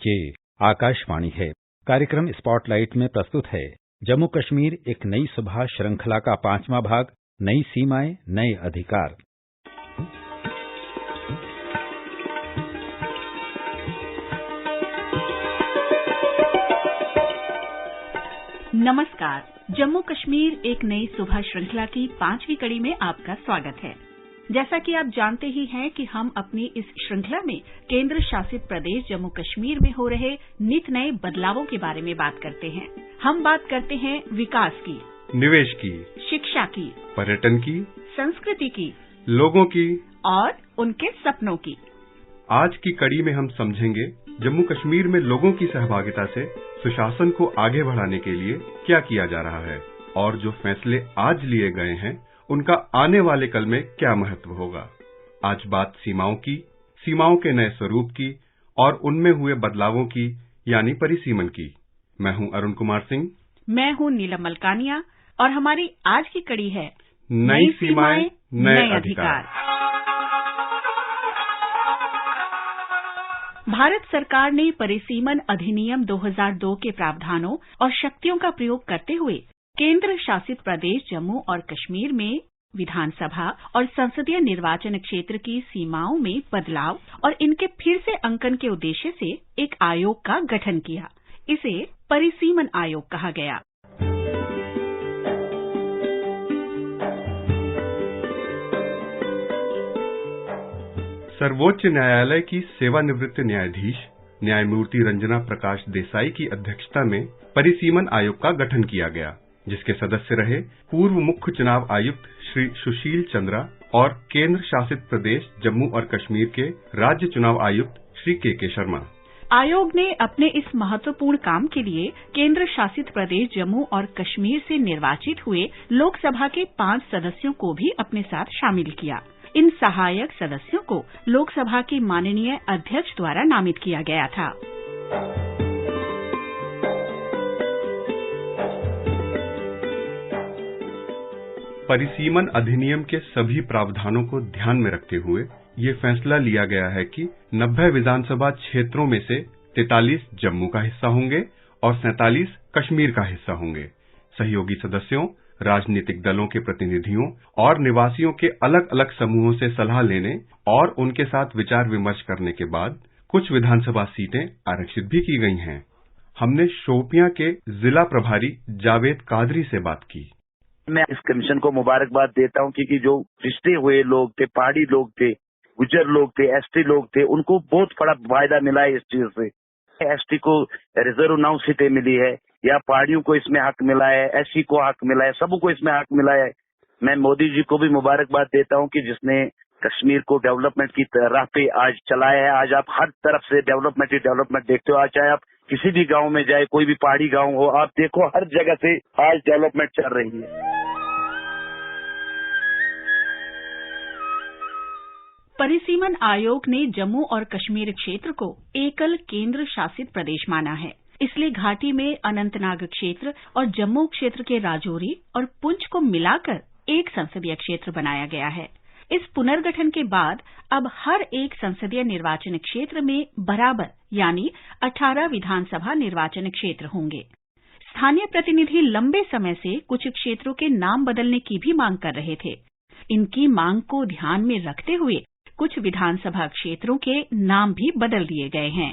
ये आकाशवाणी है। कार्यक्रम स्पॉटलाइट में प्रस्तुत है जम्मू कश्मीर एक नई सुबह श्रृंखला का 5वां भाग, नई सीमाएं नए अधिकार। नमस्कार। जम्मू कश्मीर एक नई सुबह श्रृंखला की 5वीं कड़ी में आपका स्वागत है। जैसा कि आप जानते ही हैं कि हम अपनी इस श्रृंखला में केंद्र शासित प्रदेश जम्मू कश्मीर में हो रहे नित नए बदलावों के बारे में बात करते हैं। हम बात करते हैं विकास की, निवेश की, शिक्षा की, पर्यटन की, संस्कृति की, लोगों की और उनके सपनों की। आज की कड़ी में हम समझेंगे जम्मू कश्मीर में लोगों की सहभागिता से सुशासन को आगे बढ़ाने के लिए क्या किया जा रहा है और जो फैसले आज लिए गए हैं उनका आने वाले कल में क्या महत्व होगा। आज बात सीमाओं की, सीमाओं के नए स्वरूप की और उनमें हुए बदलावों की, यानी परिसीमन की। मैं हूं अरुण कुमार सिंह। मैं हूं नीलम मलकानिया और हमारी आज की कड़ी है नई सीमाएं नए अधिकार। भारत सरकार ने परिसीमन अधिनियम 2002 के प्रावधानों और शक्तियों का प्रयोग करते हुए केंद्र शासित प्रदेश जम्मू और कश्मीर में विधानसभा और संसदीय निर्वाचन क्षेत्र की सीमाओं में बदलाव और इनके फिर से अंकन के उद्देश्य से एक आयोग का गठन किया। इसे परिसीमन आयोग कहा गया। सर्वोच्च न्यायालय की सेवानिवृत्त न्यायाधीश न्यायमूर्ति रंजना प्रकाश देसाई की अध्यक्षता में परिसीमन आयोग का गठन किया गया, जिसके सदस्य रहे पूर्व मुख्य चुनाव आयुक्त श्री सुशील चंद्रा और केंद्र शासित प्रदेश जम्मू और कश्मीर के राज्य चुनाव आयुक्त श्री के शर्मा। आयोग ने अपने इस महत्वपूर्ण काम के लिए केंद्र शासित प्रदेश जम्मू और कश्मीर से निर्वाचित हुए लोकसभा के 5 सदस्यों को भी अपने साथ शामिल किया। इन सहायक सदस्यों को लोकसभा के माननीय अध्यक्ष द्वारा नामित किया गया था। परिसीमन अधिनियम के सभी प्रावधानों को ध्यान में रखते हुए ये फैसला लिया गया है कि 90 विधानसभा क्षेत्रों में से 43 जम्मू का हिस्सा होंगे और 47 कश्मीर का हिस्सा होंगे। सहयोगी सदस्यों, राजनीतिक दलों के प्रतिनिधियों और निवासियों के अलग अलग समूहों से सलाह लेने और उनके साथ विचार विमर्श करने के बाद कुछ विधानसभा सीटें आरक्षित भी की गई हैं। हमने शोपियां के जिला प्रभारी जावेद कादरी से बात की। मैं इस कमीशन को मुबारकबाद देता हूं क्योंकि जो पिछड़े हुए लोग थे, पहाड़ी लोग थे, गुज्जर लोग थे, एसटी लोग थे, उनको बहुत बड़ा फायदा मिला है इस चीज से। एसटी को रिजर्व 9 सीटें मिली है या पहाड़ियों को इसमें हक मिला है, एससी को हक मिला है, सबको इसमें हक मिला है। मैं मोदी जी को भी मुबारकबाद देता हूं कि जिसने कश्मीर को डेवलपमेंट की राह पे आज चलाया है। आज आप हर तरफ से डेवलपमेंट ही डेवलपमेंट देखते हो। आज चाहे आप किसी भी गांव में जाए, कोई भी पहाड़ी गांव हो, आप देखो हर जगह से आज डेवलपमेंट चल रही है। परिसीमन आयोग ने जम्मू और कश्मीर क्षेत्र को एकल केंद्र शासित प्रदेश माना है। इसलिए घाटी में अनंतनाग क्षेत्र और जम्मू क्षेत्र के राजौरी और पुंछ को मिलाकर एक संसदीय क्षेत्र बनाया गया है। इस पुनर्गठन के बाद अब हर एक संसदीय निर्वाचन क्षेत्र में बराबर यानी 18 विधानसभा निर्वाचन क्षेत्र होंगे। स्थानीय प्रतिनिधि लंबे समय से कुछ क्षेत्रों के नाम बदलने की भी मांग कर रहे थे। इनकी मांग को ध्यान में रखते हुए कुछ विधानसभा क्षेत्रों के नाम भी बदल दिए गए हैं।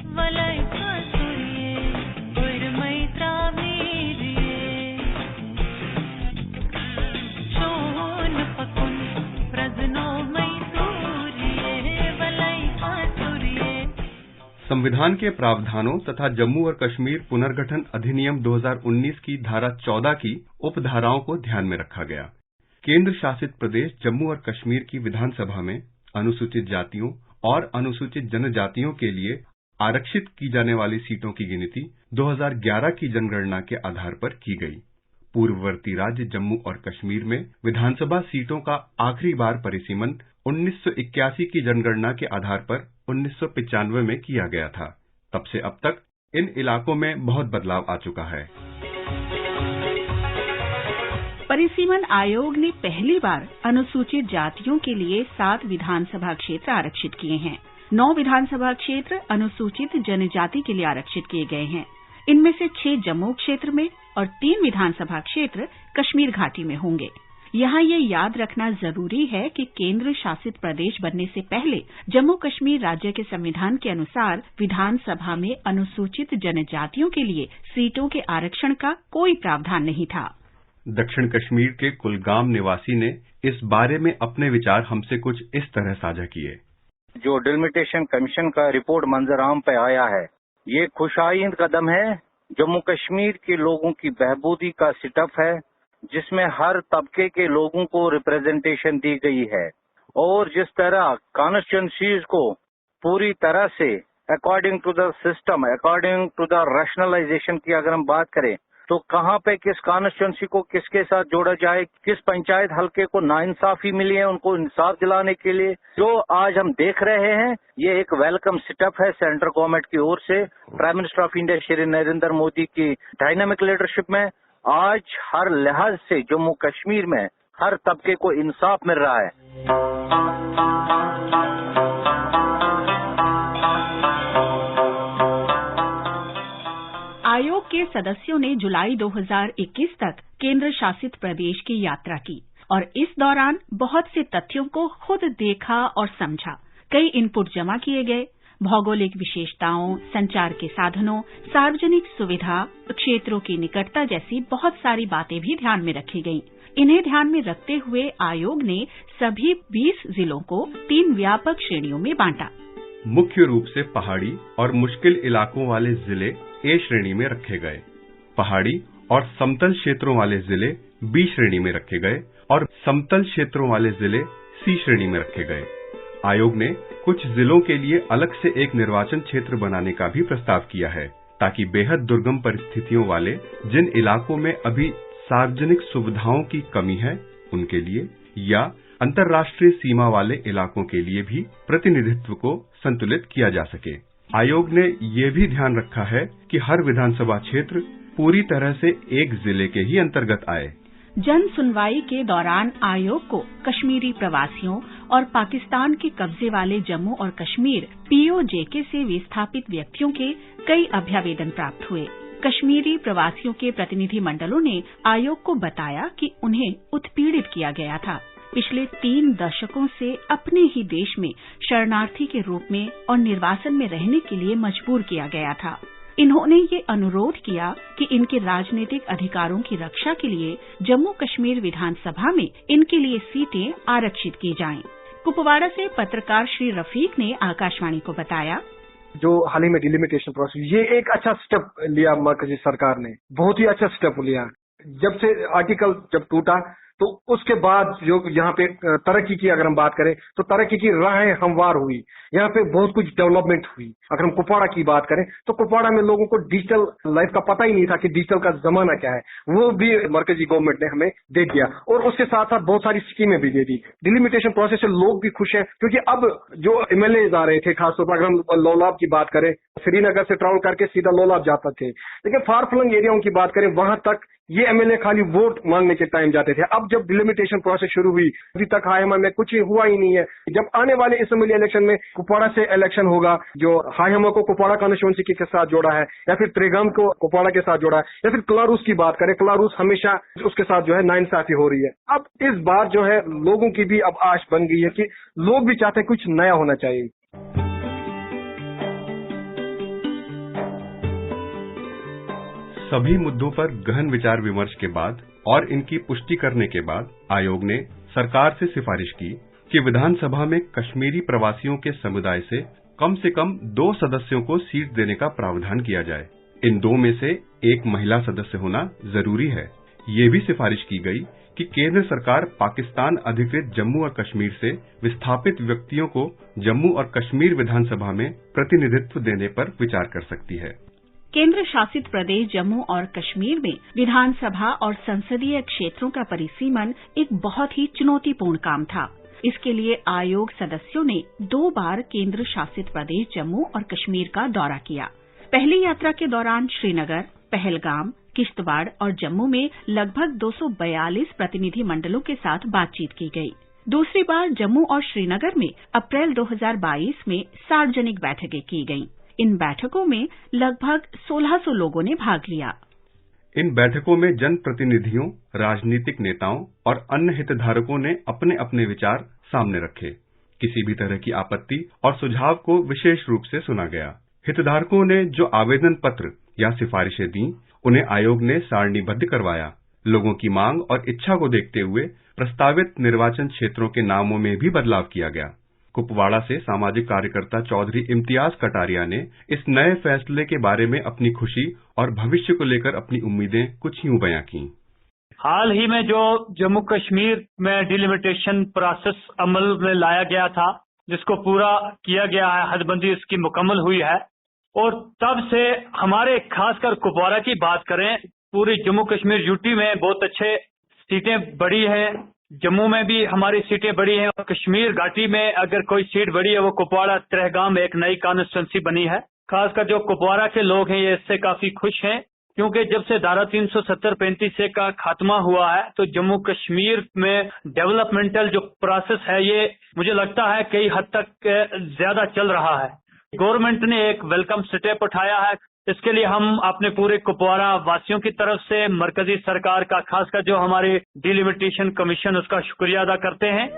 संविधान के प्रावधानों तथा जम्मू और कश्मीर पुनर्गठन अधिनियम 2019 की धारा 14 की उपधाराओं को ध्यान में रखा गया। केंद्र शासित प्रदेश जम्मू और कश्मीर की विधानसभा में अनुसूचित जातियों और अनुसूचित जनजातियों के लिए आरक्षित की जाने वाली सीटों की गिनती 2011 की जनगणना के आधार पर की गई। पूर्ववर्ती राज्य जम्मू और कश्मीर में विधानसभा सीटों का आखिरी बार परिसीमन 1981 की जनगणना के आधार पर 1995 में किया गया था। तब से अब तक इन इलाकों में बहुत बदलाव आ चुका है। परिसीमन आयोग ने पहली बार अनुसूचित जातियों के लिए 7 विधानसभा क्षेत्र आरक्षित किए हैं। 9 विधानसभा क्षेत्र अनुसूचित जनजाति के लिए आरक्षित किए गए हैं। इनमें से 6 जम्मू क्षेत्र में और 3 विधानसभा क्षेत्र कश्मीर घाटी में होंगे। यहाँ ये याद रखना जरूरी है कि केंद्र शासित प्रदेश बनने से पहले जम्मू कश्मीर राज्य के संविधान के अनुसार विधानसभा में अनुसूचित जनजातियों के लिए सीटों के आरक्षण का कोई प्रावधान नहीं था। दक्षिण कश्मीर के कुलगाम निवासी ने इस बारे में अपने विचार हमसे कुछ इस तरह साझा किए। जो डिलिमिटेशन कमीशन का रिपोर्ट मंजराम पे आया है, ये खुशाइंद कदम है। जम्मू कश्मीर के लोगों की बहबूदी का सेटअप है, जिसमें हर तबके के लोगों को रिप्रेजेंटेशन दी गई है और जिस तरह कॉन्स्टिट्यूंसीज को पूरी तरह से according to the system, according to the rationalisation की अगर हम बात करें तो कहाँ पे किस कॉन्स्टिट्यूंसी को किसके साथ जोड़ा जाए, किस पंचायत हल्के को नाइंसाफी मिली है, उनको इंसाफ दिलाने के लिए जो आज हम देख रहे हैं, ये एक वेलकम सेटअप है सेंट्रल गवर्नमेंट की ओर से। Prime minister of India Shri Narendra Modi की डायनामिक लीडरशिप में आज हर लिहाज से जम्मू कश्मीर में हर तबके को इंसाफ मिल रहा है। आयोग के सदस्यों ने जुलाई 2021 तक केंद्र शासित प्रदेश की यात्रा की और इस दौरान बहुत से तथ्यों को खुद देखा और समझा। कई इनपुट जमा किए गए। भौगोलिक विशेषताओं, संचार के साधनों, सार्वजनिक सुविधा, क्षेत्रों की निकटता जैसी बहुत सारी बातें भी ध्यान में रखी गईं। इन्हें ध्यान में रखते हुए आयोग ने सभी 20 जिलों को 3 व्यापक श्रेणियों में बांटा। मुख्य रूप से पहाड़ी और मुश्किल इलाकों वाले जिले ए श्रेणी में रखे गए, पहाड़ी और समतल क्षेत्रों वाले जिले बी श्रेणी में रखे गए और समतल क्षेत्रों वाले जिले सी श्रेणी में रखे गए। आयोग ने कुछ जिलों के लिए अलग से एक निर्वाचन क्षेत्र बनाने का भी प्रस्ताव किया है, ताकि बेहद दुर्गम परिस्थितियों वाले जिन इलाकों में अभी सार्वजनिक सुविधाओं की कमी है उनके लिए या अंतर्राष्ट्रीय सीमा वाले इलाकों के लिए भी प्रतिनिधित्व को संतुलित किया जा सके। आयोग ने ये भी ध्यान रखा है कि हर विधानसभा क्षेत्र पूरी तरह से एक जिले के ही अंतर्गत आए। जन सुनवाई के दौरान आयोग को कश्मीरी प्रवासियों और पाकिस्तान के कब्जे वाले जम्मू और कश्मीर POJK से विस्थापित व्यक्तियों के कई अभ्यावेदन प्राप्त हुए। कश्मीरी प्रवासियों के प्रतिनिधि मंडलों ने आयोग को बताया कि उन्हें उत्पीड़ित किया गया था। पिछले 3 दशकों से अपने ही देश में शरणार्थी के रूप में और निर्वासन में रहने के लिए मजबूर किया गया था। इन्होंने ये अनुरोध किया कि इनके राजनीतिक अधिकारों की रक्षा के लिए जम्मू कश्मीर विधानसभा में इनके लिए सीटें आरक्षित की जाएं। कुपवाड़ा से पत्रकार श्री रफीक ने आकाशवाणी को बताया, जो हाल ही में डिलिमिटेशन प्रोसेस, ये एक अच्छा स्टेप लिया मरकजी सरकार ने, बहुत ही अच्छा स्टेप लिया। जब से आर्टिकल जब टूटा तो उसके बाद जो यहाँ पे तरक्की की अगर हम बात करें तो तरक्की की राहें हमवार हुई। यहाँ पे बहुत कुछ डेवलपमेंट हुई। अगर हम कुपवाड़ा की बात करें तो कुपवाड़ा में लोगों को डिजिटल लाइफ का पता ही नहीं था कि डिजिटल का जमाना क्या है, वो भी मरकजी गवर्नमेंट ने हमें दे दिया और उसके साथ साथ बहुत सारी स्कीमें भी दे दी। डिलिमिटेशन प्रोसेस से लोग भी खुश हैं क्योंकि अब जो MLAs आ रहे थे, खासतौर पर अगर हम लोलाब की बात करें, श्रीनगर से ट्रैवल करके सीधा लोलाब जाते थे, लेकिन फार फ्लंग एरियाओं की बात करें वहां तक ये MLA खाली वोट मांगने के टाइम जाते थे। अब जब डिलिमिटेशन प्रोसेस शुरू हुई, अभी तक हाईमा में कुछ हुआ ही नहीं है। जब आने वाले असेंबली इलेक्शन में कुपवाड़ा से इलेक्शन होगा, जो हाईमा को कुपवाड़ा कॉन्स्टिट्यूएंसी के साथ जोड़ा है या फिर त्रिगाम को कुपवाड़ा के साथ जोड़ा है या फिर क्लारूस की बात करें, क्लारूस हमेशा उसके साथ जो है नाइंसाफी हो रही है। अब इस बार जो है लोगों की भी अब आश बन गई है कि लोग भी चाहते हैं कुछ नया होना चाहिए। सभी मुद्दों पर गहन विचार विमर्श के बाद और इनकी पुष्टि करने के बाद आयोग ने सरकार से सिफारिश की कि विधानसभा में कश्मीरी प्रवासियों के समुदाय से कम 2 सदस्यों को सीट देने का प्रावधान किया जाए। इन 2 में से एक महिला सदस्य होना जरूरी है। ये भी सिफारिश की गई कि केंद्र सरकार पाकिस्तान अधिकृत जम्मू और कश्मीर से विस्थापित व्यक्तियों को जम्मू और कश्मीर विधानसभा में प्रतिनिधित्व देने पर विचार कर सकती है। केंद्र शासित प्रदेश जम्मू और कश्मीर में विधानसभा और संसदीय क्षेत्रों का परिसीमन एक बहुत ही चुनौतीपूर्ण काम था। इसके लिए आयोग सदस्यों ने 2 बार केंद्र शासित प्रदेश जम्मू और कश्मीर का दौरा किया। पहली यात्रा के दौरान श्रीनगर, पहलगाम, किश्तवाड़ और जम्मू में लगभग 242 प्रतिनिधि मंडलों के साथ बातचीत की गई। दूसरी बार जम्मू और श्रीनगर में अप्रैल 2022 में सार्वजनिक बैठकें की गईं। इन बैठकों में लगभग 1600 लोगों ने भाग लिया। इन बैठकों में जनप्रतिनिधियों, राजनीतिक नेताओं और अन्य हितधारकों ने अपने अपने विचार सामने रखे। किसी भी तरह की आपत्ति और सुझाव को विशेष रूप से सुना गया। हितधारकों ने जो आवेदन पत्र या सिफारिशें दी, उन्हें आयोग ने सारणीबद्ध करवाया। लोगों की मांग और इच्छा को देखते हुए प्रस्तावित निर्वाचन क्षेत्रों के नामों में भी बदलाव किया गया। कुपवाड़ा से सामाजिक कार्यकर्ता चौधरी इम्तियाज कटारिया ने इस नए फैसले के बारे में अपनी खुशी और भविष्य को लेकर अपनी उम्मीदें कुछ यूं बयां की। हाल ही में जो जम्मू कश्मीर में डिलिमिटेशन प्रोसेस अमल में लाया गया था, जिसको पूरा किया गया है, हदबंदी इसकी मुकम्मल हुई है और तब से हमारे खासकर कुपवाड़ा की बात करें, पूरी जम्मू कश्मीर यूटी में बहुत अच्छे सीटें बढ़ी हैं। जम्मू में भी हमारी सीटें बढ़ी हैं और कश्मीर घाटी में अगर कोई सीट बढ़ी है वो कुपवाड़ा त्रेहगाम में एक नई कॉन्स्टिट्यूंसी बनी है। खासकर जो कुपवाड़ा के लोग हैं ये इससे काफी खुश हैं, क्योंकि जब से धारा 370-35 का खात्मा हुआ है तो जम्मू कश्मीर में डेवलपमेंटल जो प्रोसेस है ये मुझे लगता है कई हद तक ज्यादा चल रहा है। गवर्नमेंट ने एक वेलकम स्टेप उठाया है। इसके लिए हम अपने पूरे कुपवाड़ा वासियों की तरफ से मरकजी सरकार का, खासकर जो हमारे डिलिमिटेशन कमीशन, उसका शुक्रिया अदा करते हैं।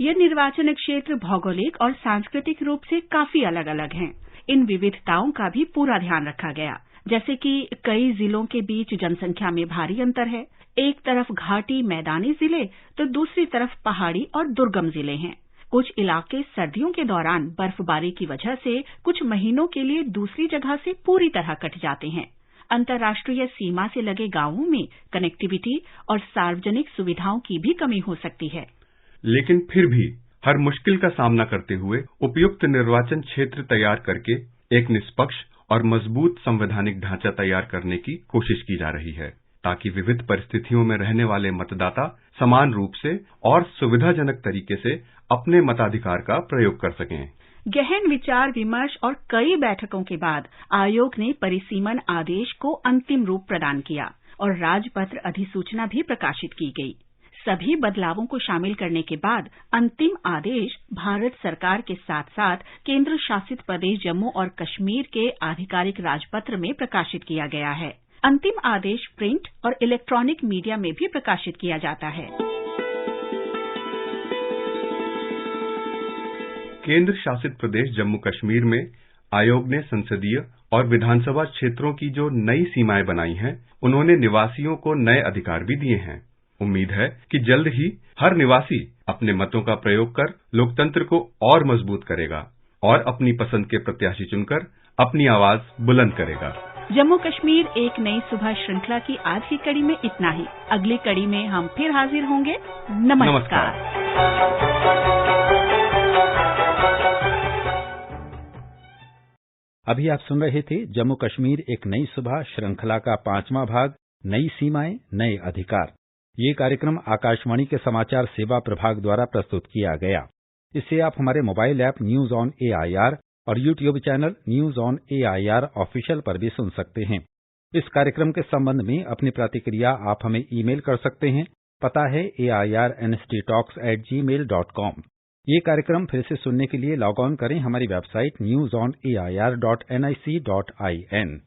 ये निर्वाचन क्षेत्र भौगोलिक और सांस्कृतिक रूप से काफी अलग अलग हैं। इन विविधताओं का भी पूरा ध्यान रखा गया, जैसे कि कई जिलों के बीच जनसंख्या में भारी अंतर है। एक तरफ घाटी मैदानी जिले तो दूसरी तरफ पहाड़ी और दुर्गम जिले हैं। कुछ इलाके सर्दियों के दौरान बर्फबारी की वजह से कुछ महीनों के लिए दूसरी जगह से पूरी तरह कट जाते हैं। अंतर्राष्ट्रीय सीमा से लगे गांवों में कनेक्टिविटी और सार्वजनिक सुविधाओं की भी कमी हो सकती है। लेकिन फिर भी हर मुश्किल का सामना करते हुए उपयुक्त निर्वाचन क्षेत्र तैयार करके एक निष्पक्ष और मजबूत संवैधानिक ढांचा तैयार करने की कोशिश की जा रही है, ताकि विविध परिस्थितियों में रहने वाले मतदाता समान रूप से और सुविधाजनक तरीके से अपने मताधिकार का प्रयोग कर सकें। गहन विचार विमर्श और कई बैठकों के बाद आयोग ने परिसीमन आदेश को अंतिम रूप प्रदान किया और राजपत्र अधिसूचना भी प्रकाशित की गई। सभी बदलावों को शामिल करने के बाद अंतिम आदेश भारत सरकार के साथ साथ केंद्र शासित प्रदेश जम्मू और कश्मीर के आधिकारिक राजपत्र में प्रकाशित किया गया है। अंतिम आदेश प्रिंट और इलेक्ट्रॉनिक मीडिया में भी प्रकाशित किया जाता है। केंद्र शासित प्रदेश जम्मू कश्मीर में आयोग ने संसदीय और विधानसभा क्षेत्रों की जो नई सीमाएं बनाई हैं, उन्होंने निवासियों को नए अधिकार भी दिए हैं। उम्मीद है कि जल्द ही हर निवासी अपने मतों का प्रयोग कर लोकतंत्र को और मजबूत करेगा और अपनी पसंद के प्रत्याशी चुनकर अपनी आवाज बुलंद करेगा। जम्मू कश्मीर एक नई सुबह श्रृंखला की आज की कड़ी में इतना ही। अगली कड़ी में हम फिर हाजिर होंगे। नमस्कार। अभी आप सुन रहे थे जम्मू कश्मीर एक नई सुबह श्रृंखला का 5वां भाग, नई सीमाएं नए अधिकार। ये कार्यक्रम आकाशवाणी के समाचार सेवा प्रभाग द्वारा प्रस्तुत किया गया। इसे आप हमारे mobile app news on AIR और YouTube channel news on AIR official पर भी सुन सकते हैं। इस कार्यक्रम के संबंध में अपनी प्रतिक्रिया आप हमें ईमेल कर सकते हैं। पता है airnsttalks@gmail.com। ये कार्यक्रम फिर से सुनने के लिए लॉग ऑन करें हमारी वेबसाइट newsonair.nic.in।